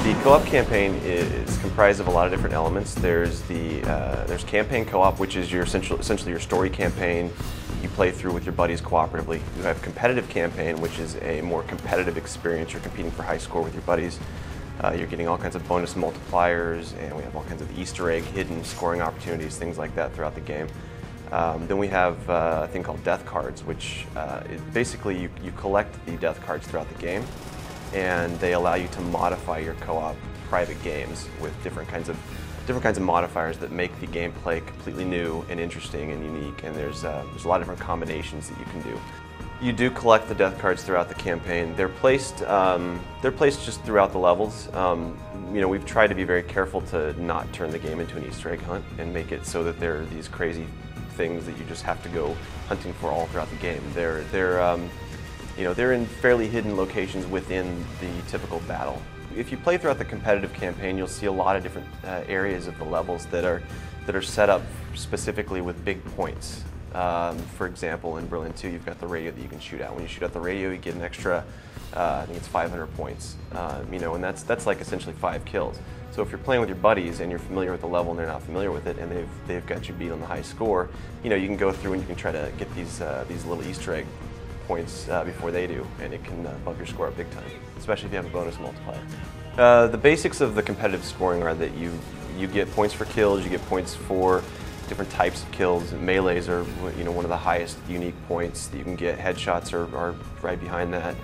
The co-op campaign is comprised of a lot of different elements. There's campaign co-op, which is essentially your story campaign you play through with your buddies cooperatively. You have competitive campaign, which is a more competitive experience. You're competing for high score with your buddies. You're getting all kinds of bonus multipliers, and we have all kinds of Easter egg hidden scoring opportunities, things like that throughout the game. Then we have a thing called death cards, which basically you collect the death cards throughout the game, and they allow you to modify your co-op private games with different kinds of modifiers that make the gameplay completely new and interesting and unique. And there's a lot of different combinations that you can do. You do collect the death cards throughout the campaign. They're placed just throughout the levels. We've tried to be very careful to not turn the game into an Easter egg hunt and make it so that there are these crazy things that you just have to go hunting for all throughout the game. They're in fairly hidden locations within the typical battle. If you play throughout the competitive campaign, you'll see a lot of different areas of the levels that are set up specifically with big points. For example, in Berlin 2, you've got the radio that you can shoot at. When you shoot at the radio, you get an extra, I think it's 500 points. And that's like essentially 5 kills. So if you're playing with your buddies and you're familiar with the level and they're not familiar with it, and they've got you beat on the high score, you can go through and you can try to get these little Easter egg points before they do, and it can bump your score up big time, especially if you have a bonus multiplier. The basics of the competitive scoring are that you get points for kills, you get points for different types of kills. Melees are one of the highest unique points that you can get. Headshots are right behind that.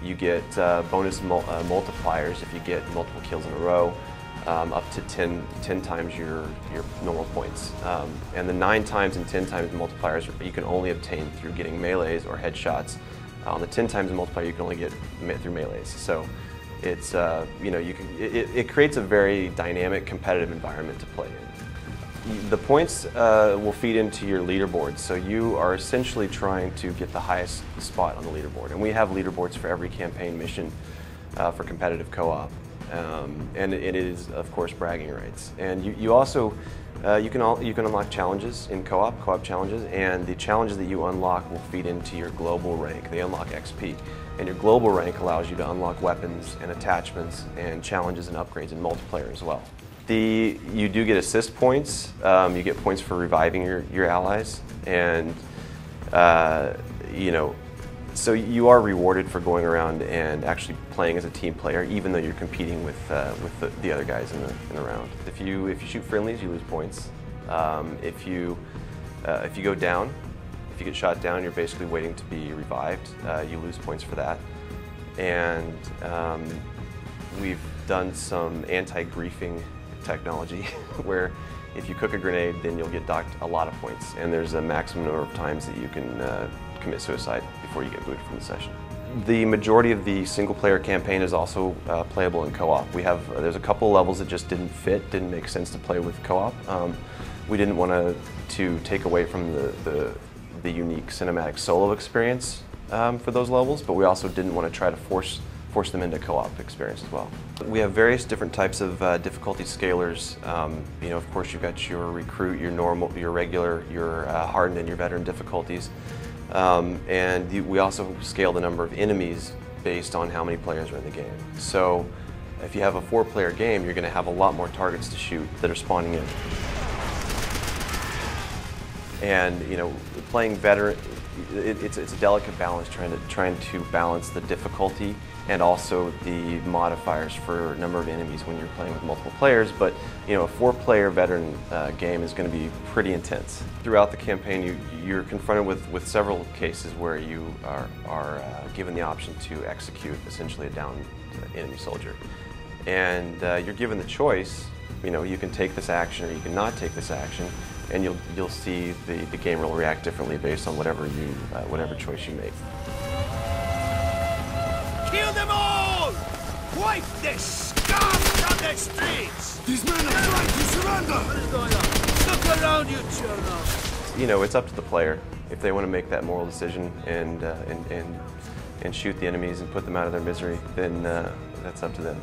You get bonus multipliers if you get multiple kills in a row, up to 10 times your normal points. And the 9 times and 10 times multipliers you can only obtain through getting melees or headshots. On the 10 times multiplier you can only get through melees. So it's it creates a very dynamic competitive environment to play in. The points will feed into your leaderboard, so you are essentially trying to get the highest spot on the leaderboard. And we have leaderboards for every campaign mission for competitive co-op. And it is, of course, bragging rights. And you also you can unlock challenges in co-op challenges, and the challenges that you unlock will feed into your global rank. They unlock XP, and your global rank allows you to unlock weapons and attachments and challenges and upgrades in multiplayer as well. You do get assist points. You get points for reviving your allies, and so you are rewarded for going around and actually playing as a team player, even though you're competing with the other guys in the round. If you shoot friendlies, you lose points. If you go down, if you get shot down, you're basically waiting to be revived. You lose points for that. And we've done some anti-griefing technology where if you cook a grenade, then you'll get docked a lot of points, and there's a maximum number of times that you can commit suicide before you get booted from the session. The majority of the single-player campaign is also playable in co-op. There's a couple levels that just didn't make sense to play with co-op. We didn't want to take away from the unique cinematic solo experience for those levels, but we also didn't want to try to force them into co-op experience as well. We have various different types of difficulty scalars. Of course, you've got your recruit, your normal, your regular, your hardened, and your veteran difficulties. We also scale the number of enemies based on how many players are in the game. So if you have a 4-player game, you're going to have a lot more targets to shoot that are spawning in. And playing veteran, it's a delicate balance, trying to balance the difficulty and also the modifiers for number of enemies when you're playing with multiple players. But a 4-player veteran game is going to be pretty intense. Throughout the campaign, you're confronted with several cases where you are given the option to execute essentially a downed enemy soldier, and you're given the choice. You can take this action or you can not take this action, and you'll see the game will react differently based on whatever choice you make. Kill them all! Wipe the scum from the streets! These men are trying to surrender! What is going on? Look around you, Chernov! It's up to the player if they want to make that moral decision and shoot the enemies and put them out of their misery. Then that's up to them.